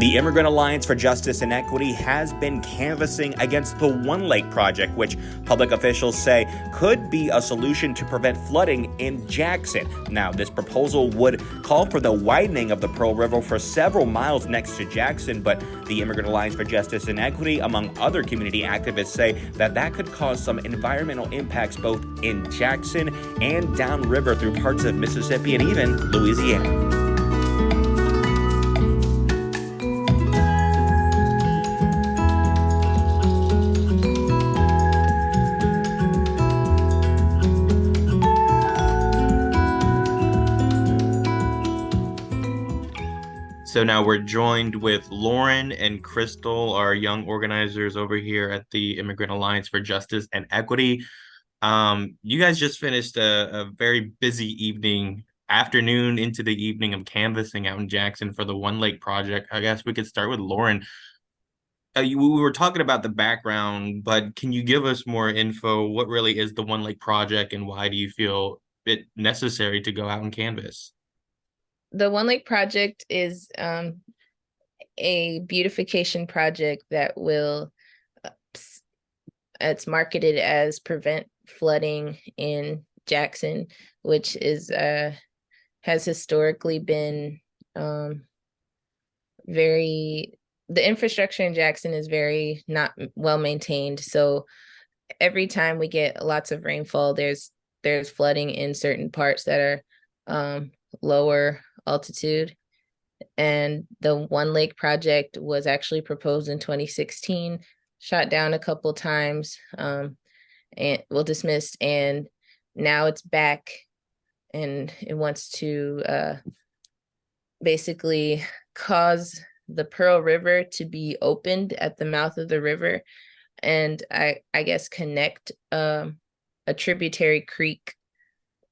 The Immigrant Alliance for Justice and Equity has been canvassing against the One Lake project, which public officials say could be a solution to prevent flooding in Jackson. Now, this proposal would call for the widening of the Pearl River for several miles next to Jackson, but the Immigrant Alliance for Justice and Equity, among other community activists, say that could cause some environmental impacts both in Jackson and downriver through parts of Mississippi and even Louisiana. So now we're joined with Lauren and Crystal, our young organizers over here at the Immigrant Alliance for Justice and Equity. You guys just finished a very busy afternoon into the evening of canvassing out in Jackson for the One Lake project. I guess we could start with Lauren. We were talking about the background, but can you give us more info? What really is the One Lake project, and why do you feel it necessary to go out and canvass? The One Lake project is a beautification project that will, it's marketed as prevent flooding in Jackson, which is has historically been the infrastructure in Jackson is very not well maintained. So every time we get lots of rainfall, there's flooding in certain parts that are lower altitude. And the One Lake project was actually proposed in 2016, shot down a couple times, and dismissed. And now it's back, and it wants to basically cause the Pearl River to be opened at the mouth of the river, and I guess connect a tributary creek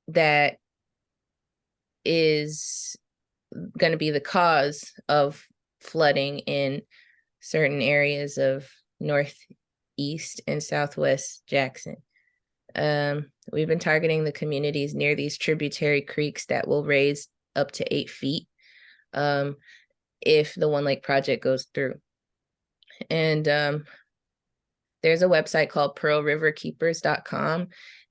that is going to be the cause of flooding in certain areas of northeast and southwest Jackson. We've been targeting the communities near these tributary creeks that will raise up to 8 feet if the One Lake project goes through. And there's a website called pearlriverkeepers.com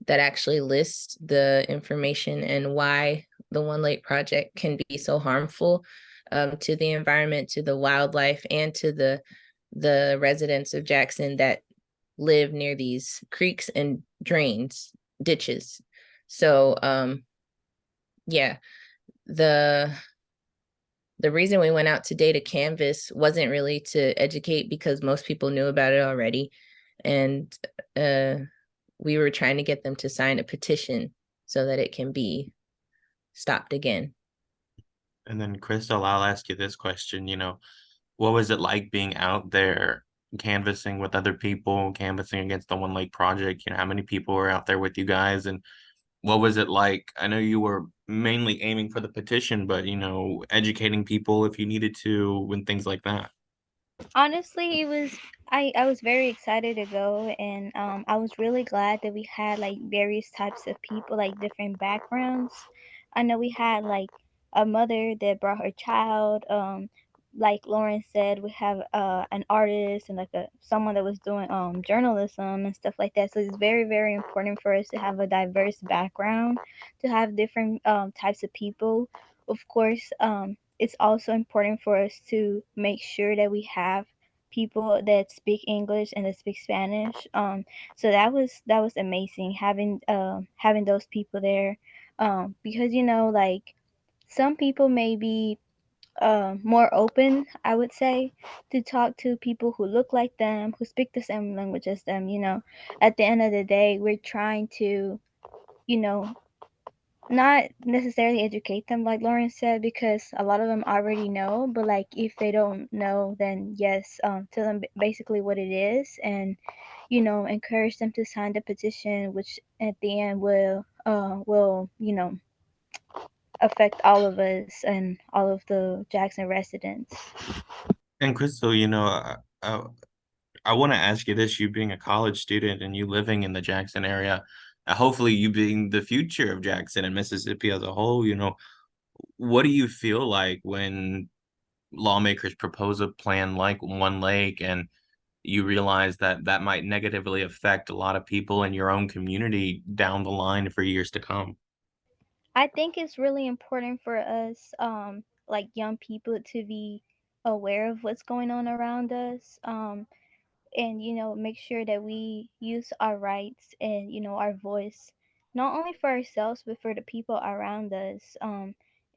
that actually lists the information and why the One Lake project can be so harmful to the environment, to the wildlife, and to the residents of Jackson that live near these creeks and ditches. So yeah, the reason we went out today to canvass wasn't really to educate, because most people knew about it already. And we were trying to get them to sign a petition so that it can be stopped again. And then, Crystal, I'll ask you this question. What was it like being out there canvassing with other people, canvassing against the One Lake project? How many people were out there with you guys, and what was it like? I know you were mainly aiming for the petition, but educating people if you needed to and things like that. Honestly, it was I was very excited to go, and I was really glad that we had like various types of people, like different backgrounds. I know we had like a mother that brought her child. Like Lauren said, we have an artist and like someone that was doing journalism and stuff like that. So it's very, very important for us to have a diverse background, to have different types of people. Of course, it's also important for us to make sure that we have people that speak English and that speak Spanish. So that was amazing having those people there, because like some people may be more open, I would say, to talk to people who look like them, who speak the same language as them. At the end of the day, we're trying to, you know, not necessarily educate them, like Lauren said, because a lot of them already know. But like, if they don't know, then yes, tell them basically what it is, and encourage them to sign the petition, which at the end will affect all of us and all of the Jackson residents. And Crystal, I want to ask you this: you being a college student and you living in the Jackson area, hopefully you being the future of Jackson and Mississippi as a whole, what do you feel like when lawmakers propose a plan like One Lake, and you realize that that might negatively affect a lot of people in your own community down the line for years to come. I think it's really important for us, like young people, to be aware of what's going on around us. And make sure that we use our rights and our voice, not only for ourselves but for the people around us.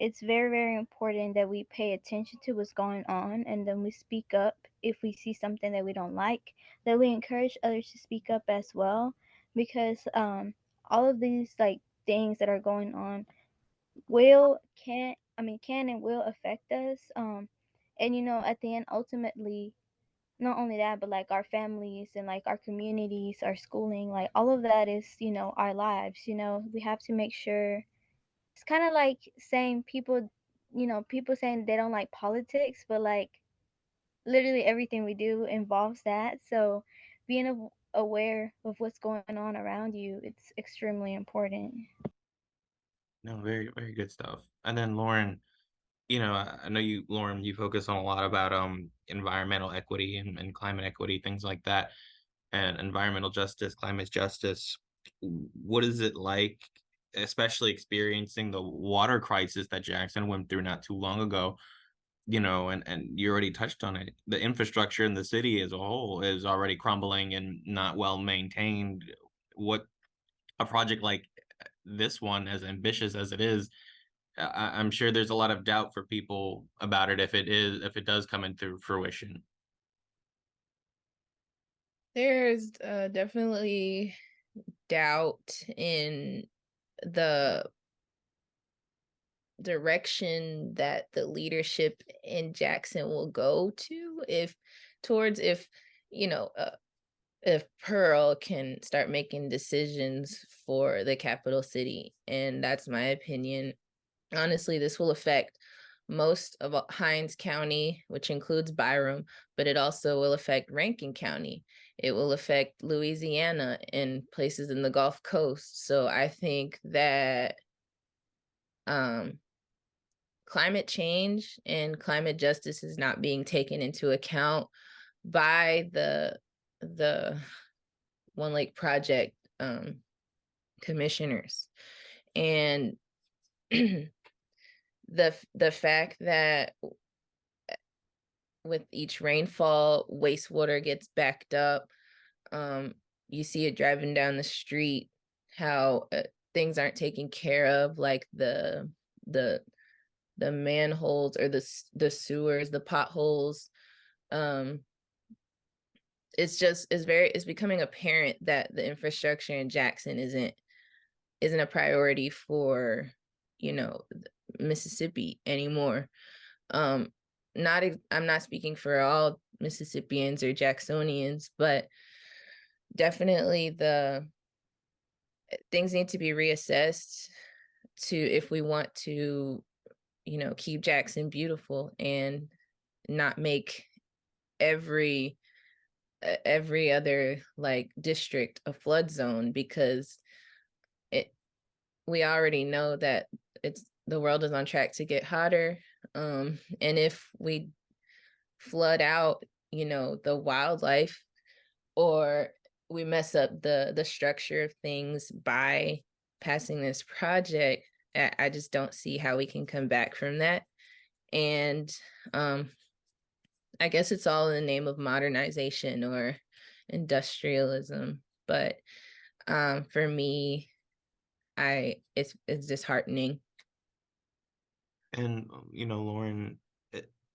It's very, very important that we pay attention to what's going on, and then we speak up if we see something that we don't like, that we encourage others to speak up as well, because all of these like things that are going on can and will affect us. And at the end, ultimately, not only that, but like our families and like our communities, our schooling, like all of that is, our lives. We have to make sure. It's kind of like saying people saying they don't like politics, but like literally everything we do involves that. So being aware of what's going on around you, it's extremely important. No, very, very good stuff. And then Lauren, I know Lauren, you focus on a lot about environmental equity and climate equity, things like that, and environmental justice, climate justice. What is it like, especially experiencing the water crisis that Jackson went through not too long ago? And you already touched on it. The infrastructure in the city as a whole is already crumbling and not well maintained. What a project like this one, as ambitious as it is, I'm sure there's a lot of doubt for people about it if it does come into fruition. There's definitely doubt in the direction that the leadership in Jackson will go to if you know uh, if Pearl can start making decisions for the capital city. And that's my opinion. Honestly, this will affect most of Hinds County, which includes Byram, but it also will affect Rankin County. It will affect Louisiana and places in the Gulf Coast. So I think that um, climate change and climate justice is not being taken into account by the One Lake Project commissioners. And the fact that with each rainfall, wastewater gets backed up. You see it driving down the street, how things aren't taken care of, like the manholes or the sewers, the potholes. Um, it's becoming apparent that the infrastructure in Jackson isn't a priority for Mississippi anymore. Um, not I'm not speaking for all Mississippians or Jacksonians, but definitely the things need to be reassessed to if we want to, keep Jackson beautiful and not make every every other like district a flood zone, because it we already know that the world is on track to get hotter. And if we flood out, the wildlife, or we mess up the structure of things by passing this project, I just don't see how we can come back from that. And um, I guess it's all in the name of modernization or industrialism. But for me, it's disheartening. And Lauren,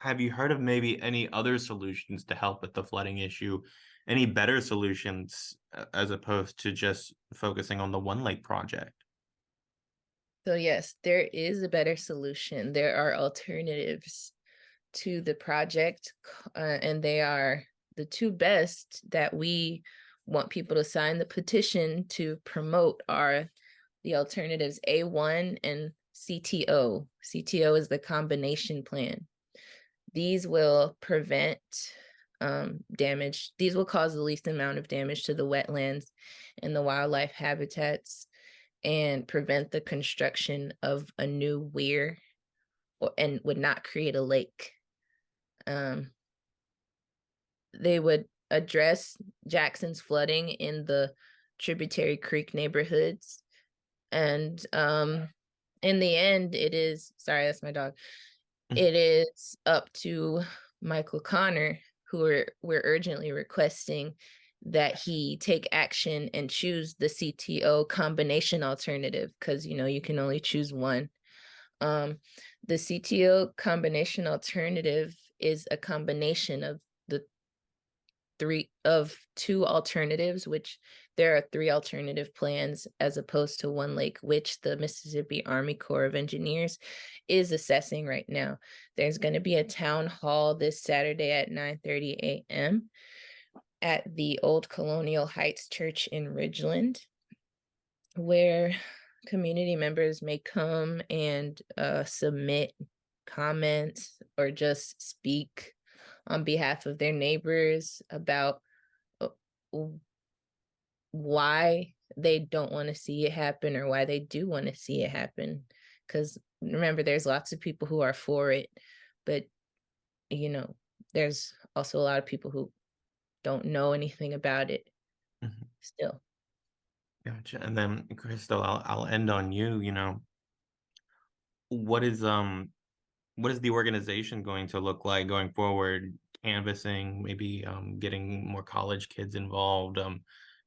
have you heard of maybe any other solutions to help with the flooding issue? Any better solutions as opposed to just focusing on the One Lake project? So yes, there is a better solution. There are alternatives to the project, and they are the two best that we want people to sign the petition to promote are the alternatives A1 and CTO. CTO is the combination plan. These will prevent damage. These will cause the least amount of damage to the wetlands and the wildlife habitats, and prevent the construction of a new weir, and would not create a lake. they would address Jackson's flooding in the Tributary Creek neighborhoods. And in the end, it is, sorry, that's my dog. It is up to Michael Connor, who we're urgently requesting that he take action and choose the CTO combination alternative, because you can only choose one. The CTO combination alternative is a combination of the two alternatives, which there are 3 alternative plans as opposed to one lake, which the Mississippi Army Corps of Engineers is assessing right now. There's going to be a town hall this Saturday at 9:30 a.m. at the Old Colonial Heights Church in Ridgeland, where community members may come and submit comments or just speak on behalf of their neighbors about why they don't want to see it happen or why they do want to see it happen. Because remember, there's lots of people who are for it, but there's also a lot of people who don't know anything about it still. Gotcha. And then Crystal, I'll end on you. What is the organization going to look like going forward? Canvassing, maybe getting more college kids involved,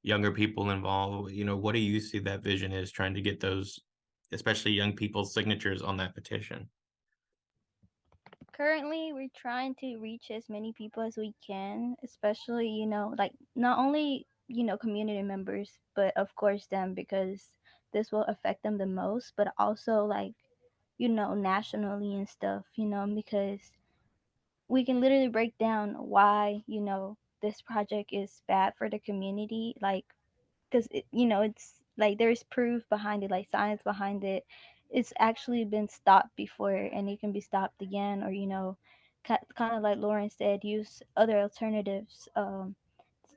younger people involved. What do you see that vision is, trying to get those, especially young people's signatures on that petition? Currently, we're trying to reach as many people as we can, especially, like not only, community members, but of course them, because this will affect them the most, but also like, nationally and stuff, because we can literally break down why, this project is bad for the community. Like, because it's like there's proof behind it, like science behind it. It's actually been stopped before, and it can be stopped again, or kind of like Lauren said, use other alternatives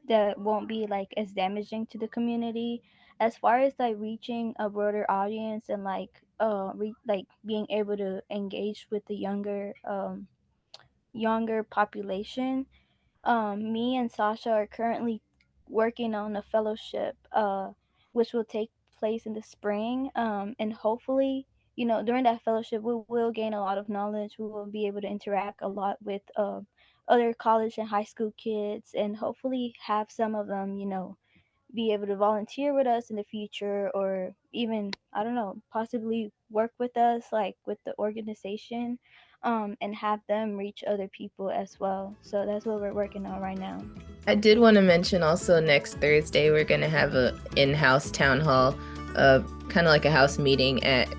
that won't be like as damaging to the community. As far as like reaching a broader audience and like like being able to engage with the younger population, me and Sasha are currently working on a fellowship, which will take place in the spring. And hopefully, during that fellowship, we will gain a lot of knowledge. We will be able to interact a lot with other college and high school kids, and hopefully have some of them, be able to volunteer with us in the future, or even, I don't know, possibly work with us, like with the organization, and have them reach other people as well. So that's what we're working on right now. I did want to mention also, next Thursday we're going to have a in-house town hall, kind of like a house meeting at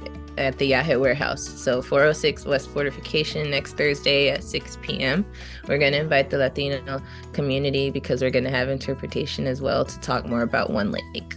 the IAJE warehouse. So 406 West Fortification, next Thursday at 6 p.m. We're going to invite the Latino community, because we're going to have interpretation as well, to talk more about One Lake.